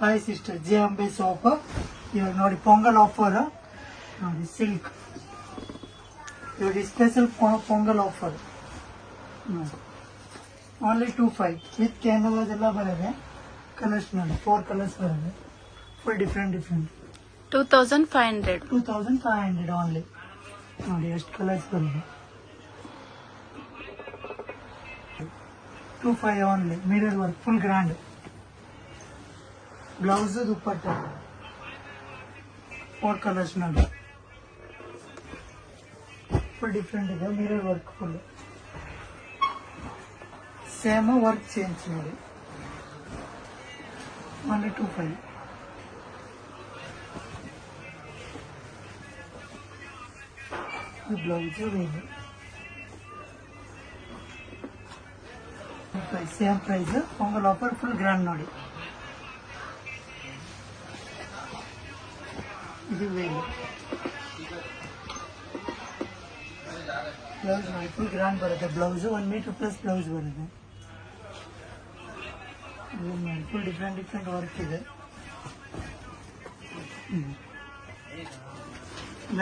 Hi sister, J Ambe soap. ಇವಾಗ ನೋಡಿ pongal offer ನೋಡಿ, ಸಿಲ್ಕ್ ಇವಾಗ ಸ್ಪೆಷಲ್ ಪೊಂಗಲ್ ಆಫರ್ ನೋಡಿ, ಓನ್ಲಿ 25 ವಿತ್ ಕ್ಯಾನ್ವಾಸ್ ಎಲ್ಲ ಬರುತ್ತೆ. ಕಲರ್ಸ್ ನೋಡಿ, 4 ಕಲರ್ಸ್ ಬರುತ್ತೆ, ಫುಲ್ ಡಿಫ್ರೆಂಟ್ 2500 ಓನ್ಲಿ. ನೋಡಿ ಎಷ್ಟು ಕಲರ್ಸ್ ಬರುತ್ತೆ, 25 only. Mirror work full grand. Blouse dupatta 4 colours ನೋಡಿ, ಫುಲ್ ಡಿಫ್ರೆಂಟ್ ಇದೆ. Mirror work full same, work change ನೋಡಿ, only 25. Blouse same price. Pongal offer full grand ನೋಡಿ. ಇದು ವೇಲು ಬ್ಲೌಸ್ ನೋಡಿ, ಫುಲ್ ಗ್ರ್ಯಾಂಡ್ ಬರುತ್ತೆ. ಬ್ಲೌಸ್ 1 ಮೀಟರ್ ಪ್ಲಸ್ ಬ್ಲೌಸ್ ಬರುತ್ತೆ. Full different work ಇದೆ.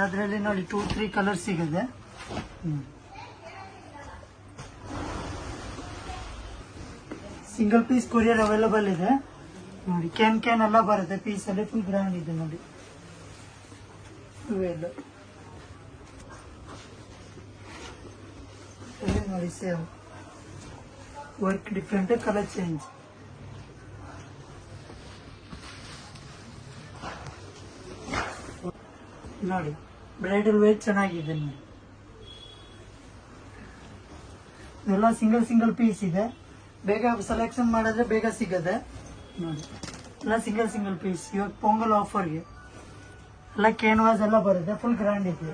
ಅದರಲ್ಲಿ ನೋಡಿ 2-3 ಕಲರ್ ಸಿಗುತ್ತೆ. ಸಿಂಗಲ್ ಪೀಸ್ ಕೊರಿಯರ್ ಅವೈಲಬಲ್ ಇದೆ ನೋಡಿ. ಕ್ಯಾನ್ ಎಲ್ಲ ಬರುತ್ತೆ ಪೀಸ್ ಅಲ್ಲಿ. ಫುಲ್ ಗ್ರ್ಯಾಂಡ್ ಇದೆ ನೋಡಿ. ಇವೆಲ್ಲ ನೋಡಿ, same work different, colour change ನೋಡಿ. ಬ್ರೈಡಲ್ ವೇರ್ ಚೆನ್ನಾಗಿದೆ ನೋಡಿ. ಇದೆಲ್ಲ ಸಿಂಗಲ್ ಪೀಸ್ ಇದೆ. ಬೇಗ ಸೆಲೆಕ್ಷನ್ ಮಾಡಿದ್ರೆ ಬೇಗ ಸಿಗತ್ತೆ ನೋಡಿ. ಎಲ್ಲ ಸಿಂಗಲ್ ಪೀಸ್. ಇವಾಗ ಪೊಂಗಲ್ ಆಫರ್ಗೆ ಎಲ್ಲ ಕ್ಯಾನ್ವಾಸ್ ಎಲ್ಲ ಬರುತ್ತೆ, ಫುಲ್ ಗ್ರ್ಯಾಂಡ್ ಇದೆ.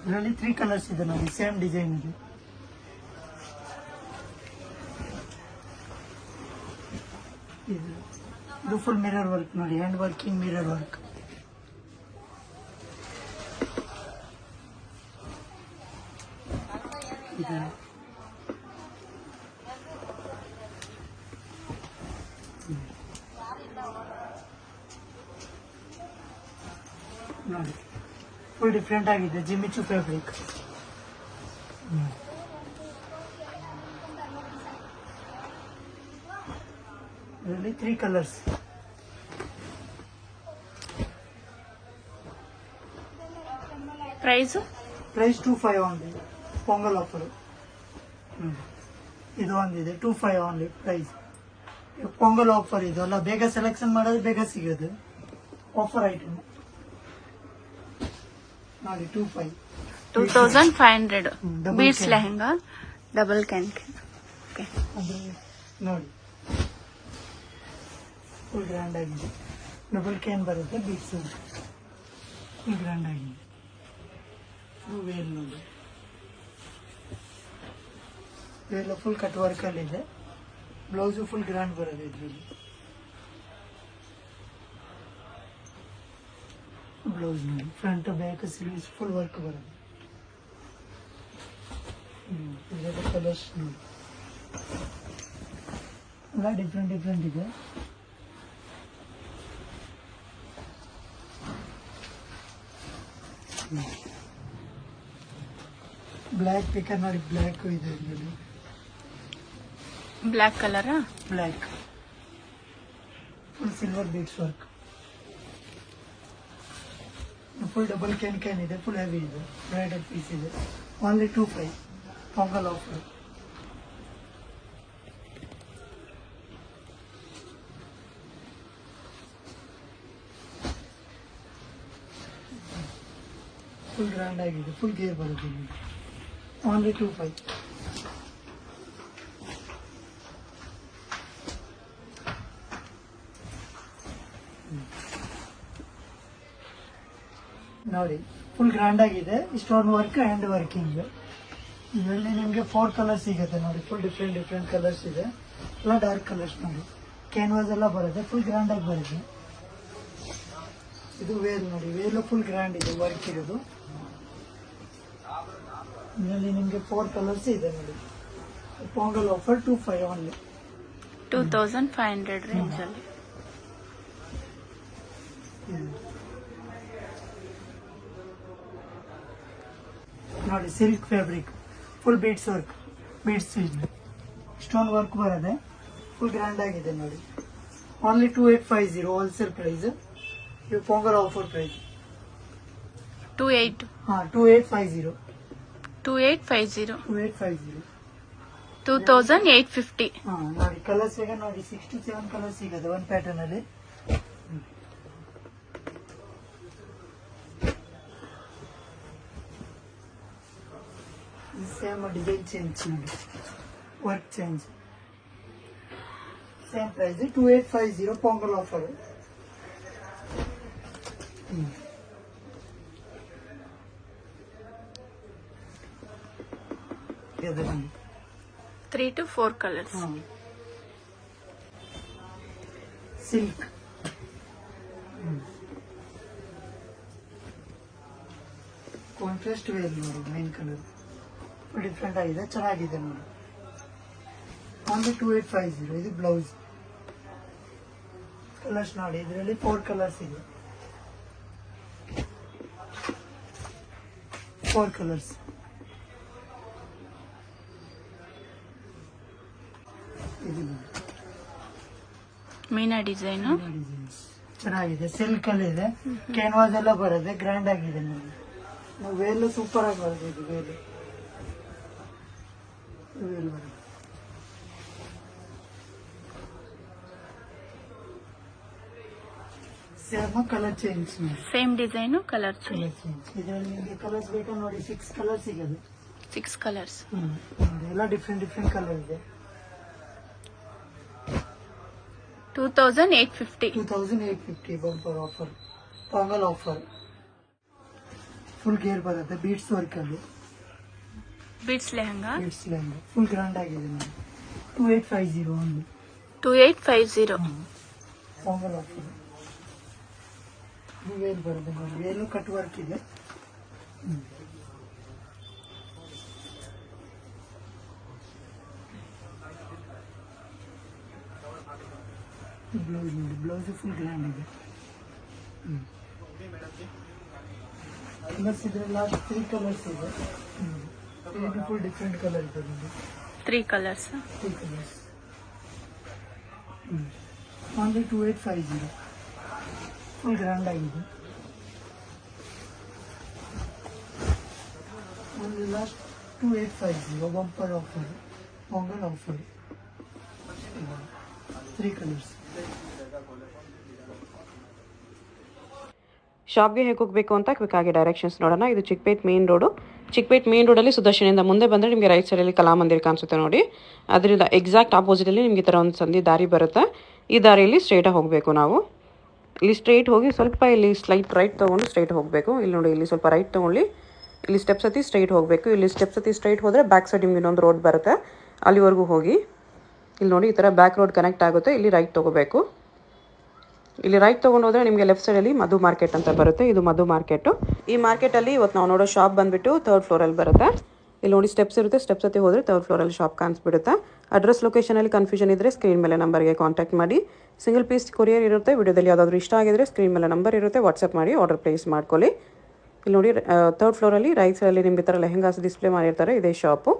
ಇದರಲ್ಲಿ 3 ಕಲರ್ಸ್ ಇದೆ ನೋಡಿ, ಸೇಮ್ ಡಿಸೈನ್ ಇದೆ. ಇದು ಫುಲ್ ಮಿರರ್ ವರ್ಕ್ ನೋಡಿ, ಹ್ಯಾಂಡ್ ವರ್ಕಿಂಗ್ ಮಿರರ್ ವರ್ಕ್. ನೋಡಿ ಫುಲ್ ಡಿಫ್ರೆಂಟ್ ಆಗಿದೆ. Jimmy Choo fabric. ಇದರಲ್ಲಿ 3 colours. Price 25 only. Pongal offer ಇದು ಒಂದಿದೆ, 25 ಓನ್ಲಿ ಪ್ರೈಸ್. ಪೊಂಗಲ್ ಆಫರ್ ಇದು ಅಲ್ಲ, ಬೇಗ ಸೆಲೆಕ್ಷನ್ ಮಾಡೋದು ಬೇಗ ಸಿಗೋದು. ಆಫರ್ ಐಟಮ್ ನೋಡಿ, 2500 ಬೀಡ್ಸ್ ಲೆಹಂಗಾ ಡಬಲ್ ಕ್ಯಾನ್ ನೋಡಿ. ಫುಲ್ ಗ್ರ್ಯಾಂಡ್ ಆಗಿದೆ. ಡಬಲ್ ಕ್ಯಾನ್ ಬರುತ್ತೆ, ಬೀಡ್ಸ್ ಫುಲ್ ಗ್ರ್ಯಾಂಡ್ ಆಗಿದೆ. ವೇಲ್ ನೋಡಿ, ಇವೆಲ್ಲ ಫುಲ್ ಕಟ್ ವರ್ಕ್ ಅಲ್ಲಿ ಇದೆ. ಬ್ಲೌಸು ಫುಲ್ ಗ್ರ್ಯಾಂಡ್ ಬರುತ್ತೆ ಇದರಲ್ಲಿ. ಬ್ಲೌಸ್ ನೋಡಿ, front back sleeves full work ಬರುತ್ತೆ. ಇದೆಲ್ಲ ಕಲರ್ಸ್ ನೋಡಿ, ಎಲ್ಲ ಡಿಫ್ರೆಂಟ್ ಇದೆ. ಬ್ಲ್ಯಾಕ್ ಪಿಕರ್ ನೋಡಿ, ಬ್ಲ್ಯಾಕ್ ಇದೆ ಇದರಲ್ಲಿ. Black colour, black full silver beads work. Full double can ಇದೆ, ಫುಲ್ ಹೆವಿ ಇದೆ. ಬ್ರೈಡಲ್ ಪೀಸ್ ಇದೆ, only 25 pongal offer. Full grand ಆಗಿದೆ, ಫುಲ್ ಗೇರ್ ಬರುತ್ತೆ. ಓನ್ಲಿ 25. ನೋಡಿ ಫುಲ್ ಗ್ರ್ಯಾಂಡ್ ಆಗಿದೆ. Stone work hand working. ಇದರಲ್ಲಿ ನಿಮಗೆ 4 ಕಲರ್ಸ್ ಸಿಗುತ್ತೆ ನೋಡಿ. ಫುಲ್ ಡಿಫ್ರೆಂಟ್ ಕಲರ್ಸ್ ಇದೆ. ಎಲ್ಲ ಡಾರ್ಕ್ ಕಲರ್ಸ್ ನೋಡಿ. ಕ್ಯಾನ್ವಾಸ್ ಎಲ್ಲ ಬರುತ್ತೆ, ಫುಲ್ ಗ್ರ್ಯಾಂಡ್ ಆಗಿ ಬರುತ್ತೆ. ಇದು ವೇಲ್ ನೋಡಿ, ವೇಲ್ ಫುಲ್ ಗ್ರ್ಯಾಂಡ್ ಇದೆ, ವರ್ಕ್ ಇರೋದು ಇದರಲ್ಲಿ ನಿಮಗೆ 4 ಕಲರ್ಸ್ ಇದೆ ನೋಡಿ. Pongal offer 25 only. 2500 ರೇಂಜ್ ಅಲ್ಲಿ. ನೋಡಿ silk fabric, full beads work, beads stone work ಬರದೆ, ಫುಲ್ ಗ್ರ್ಯಾಂಡ್ ಆಗಿದೆ ನೋಡಿ. Only 2850 wholesale price. ಇದು ಪೊಂಗಲ್ ಆಫರ್ ಪ್ರೈಸ್ 2850. 2850. ನೋಡಿ ಕಲರ್ಸ್ ಈಗ ನೋಡಿ 6 to 7 ಕಲರ್ಸ್ ಸಿಗದೆ ಒಂದು ಪ್ಯಾಟರ್ನ್ ಅಲ್ಲಿ. ಸೇಮ್ ಡಿಸೈನ್ ಚೇಂಜ್ ನೋಡಿ, work change. Same price 2850 Pongal offer. ಇದು ಬನ್ನಿ 3 to 4 colors. Silk contrast wear ನೋಡಿ, ಮೈನ್ ಕಲರ್ ಡಿಫ್ರೆಂಟ್ ಆಗಿದೆ, ಚೆನ್ನಾಗಿದೆ ನೋಡಿ. ಓನ್ಲಿ 2850. ಇದು ಬ್ಲೌಸ್ ಕಲರ್ಸ್ ನೋಡಿ, ಇದರಲ್ಲಿ 4 ಕಲರ್ಸ್ ಇದೆ. 4 ಕಲರ್ಸ್. ಇದು ಮೀನಾ ಡಿಸೈನ್ ಚೆನ್ನಾಗಿದೆ, ಸಿಲ್ಕ್ ಅಲ್ಲಿ ಇದೆ, ಕ್ಯಾನ್ವಾಸ್ ಎಲ್ಲ ಬರುತ್ತೆ, ಗ್ರ್ಯಾಂಡ್ ಆಗಿದೆ ನೋಡಿ. ವೇಲ್ ಸೂಪರ್ ಆಗಿ ಬರುತ್ತೆ. ಇದು ವೇಲ್ ಬರುತ್ತೆ. Same colour change, same design colour change. ಇದರಲ್ಲಿ ನಿಮಗೆ ಕಲರ್ಸ್ ಬೇಕಾ ನೋಡಿ, 6 ಕಲರ್ಸ್ ಸಿಗದು. 6 colors. ಎಲ್ಲ ಡಿಫ್ರೆಂಟ್ ಕಲರ್ ಇದೆ. 2850. 2850 bumper offer, Pongal offer. Full gear ಬರುತ್ತೆ, ಬೀಡ್ಸ್ ವರ್ಕ್ ಅಲ್ಲಿ. ಬೀಡ್ಸ್ ಲೆಹಂಗಾ ಫುಲ್ ಗ್ರ್ಯಾಂಡ್ ಆಗಿದೆ ನೋಡಿ. 2850 ಓನ್ಲಿ. 2850. ಪೊಂಗಲ್ ಆಫರ್. ವೇಲ್ ಬರುತ್ತೆ ನೋಡಿ, ವೇಲು ಕಟ್ ವರ್ಕ್ ಇದೆ. ಬ್ಲೌಸ್ ನೋಡಿ, ಬ್ಲೌಸ್ ಫುಲ್ ಗ್ರ್ಯಾಂಡ್ ಇದೆ. ಕಲರ್ಸ್ ಇದ್ರಲ್ಲಿ ಲಾಸ್ಟ್ 3 ಕಲರ್ಸ್ ಇದೆ. ಫುಲ್ ಡಿಫ್ರೆಂಟ್ ಕಲರ್ ಇದೆ ನೋಡಿ. 3 colors. 3 colours. Only 2850. Full grand ಆಗಿದೆ. Only last 2850 bumper offer, Pongal offer. 3 colours. ಶಾಪ್ಗೆ ಹೇಗೆ ಹೋಗಬೇಕು ಅಂತ ಕ್ವಿಕ್ ಆಗಿ ಡೈರೆಕ್ಷನ್ಸ್ ನೋಡೋಣ. ಇದು Chickpet main road. Chickpet main ರೋಡಲ್ಲಿ ಸುದರ್ಶನಿಂದ ಮುಂದೆ ಬಂದರೆ ನಿಮಗೆ ರೈಟ್ ಸೈಡಲ್ಲಿ ಕಲಾಮಂದಿರ್ ಕಾಣಿಸುತ್ತೆ ನೋಡಿ. ಅದರಿಂದ ಎಕ್ಸಾಕ್ಟ್ ಆಪೋಸಿಟಲ್ಲಿ ನಿಮಗೆ ಈ ಥರ ಒಂದು ಸಂಧಿ ದಾರಿ ಬರುತ್ತೆ. ಈ ದಾರಿಯಲ್ಲಿ ಸ್ಟ್ರೈಟಾಗಿ ಹೋಗಬೇಕು ನಾವು. ಇಲ್ಲಿ ಸ್ಟ್ರೈಟ್ ಹೋಗಿ ಸ್ವಲ್ಪ ಇಲ್ಲಿ ಸ್ಲೈಟ್ ರೈಟ್ ತೊಗೊಂಡು ಸ್ಟ್ರೈಟ್ ಹೋಗಬೇಕು. ಇಲ್ಲಿ ನೋಡಿ, ಇಲ್ಲಿ ಸ್ವಲ್ಪ ರೈಟ್ ತೊಗೊಳ್ಳಿ, ಇಲ್ಲಿ ಸ್ಟೆಪ್ಸ್ ಹತ್ತಿ ಸ್ಟ್ರೈಟ್ ಹೋಗಬೇಕು. ಇಲ್ಲಿ ಸ್ಟೆಪ್ಸ್ ಹತ್ತಿ ಸ್ಟ್ರೈಟ್ ಹೋದರೆ ಬ್ಯಾಕ್ ಸೈಡ್ ನಿಮ್ಗೆ ಇನ್ನೊಂದು ರೋಡ್ ಬರುತ್ತೆ, ಅಲ್ಲಿವರೆಗೂ ಹೋಗಿ. ಇಲ್ಲಿ ನೋಡಿ, ಈ ಥರ ಬ್ಯಾಕ್ ರೋಡ್ ಕನೆಕ್ಟ್ ಆಗುತ್ತೆ. ಇಲ್ಲಿ ರೈಟ್ ತೊಗೋಬೇಕು. ಇಲ್ಲಿ ರೈಟ್ ತೊಗೊಂಡು ಹೋದರೆ ನಿಮಗೆ ಲೆಫ್ಟ್ ಸೈಡಲ್ಲಿ ಮಧು ಮಾರ್ಕೆಟ್ ಅಂತ ಬರುತ್ತೆ. ಇದು ಮಧು ಮಾರ್ಕೆಟು. ಈ ಮಾರ್ಕೆಟಲ್ಲಿ ಇವತ್ತು ನಾವು ನೋಡೋ ಶಾಪ್ ಬಂದುಬಿಟ್ಟು 3rd ಫ್ಲೋರಲ್ಲಿ ಬರುತ್ತೆ. ಇಲ್ಲಿ ನೋಡಿ ಸ್ಟೆಪ್ಸ್ ಇರುತ್ತೆ, ಸ್ಟೆಪ್ಸ್ ಹತ್ತಿ ಹೋದರೆ 3rd ಫ್ಲೋರಲ್ಲಿ ಶಾಪ್ ಕಾಣಿಸ್ಬಿಡುತ್ತೆ. ಅಡ್ರೆಸ್ ಲೊಕೇಶನಲ್ಲಿ ಕನ್ಫ್ಯೂಷನ್ ಇದ್ದರೆ ಸ್ಕ್ರೀನ್ ಮೇಲೆ ನಂಬರ್ಗೆ ಕಾಂಟ್ಯಾಕ್ಟ್ ಮಾಡಿ. ಸಿಂಗಲ್ ಪೀಸ್ ಕೊರಿಯರ್ ಇರುತ್ತೆ. ವಿಡಿಯೋದಲ್ಲಿ ಯಾವುದಾದ್ರೂ ಇಷ್ಟ ಆಗಿದ್ರೆ ಸ್ಕ್ರೀನ್ ಮೇಲೆ ನಂಬರ್ ಇರುತ್ತೆ, ವಾಟ್ಸಪ್ ಮಾಡಿ ಆರ್ಡರ್ ಪ್ಲೇಸ್ ಮಾಡ್ಕೊಳ್ಳಿ. ಇಲ್ಲಿ ನೋಡಿ 3rd ಫ್ಲೋರಲ್ಲಿ ರೈಟ್ ಸೈಡಲ್ಲಿ ನಿಮಗೆ ಈ ಥರ ಲೆಹಂಗಾಸ್ ಡಿಸ್ಪ್ಲೇ ಮಾಡಿರ್ತಾರೆ, ಇದೇ ಶಾಪು.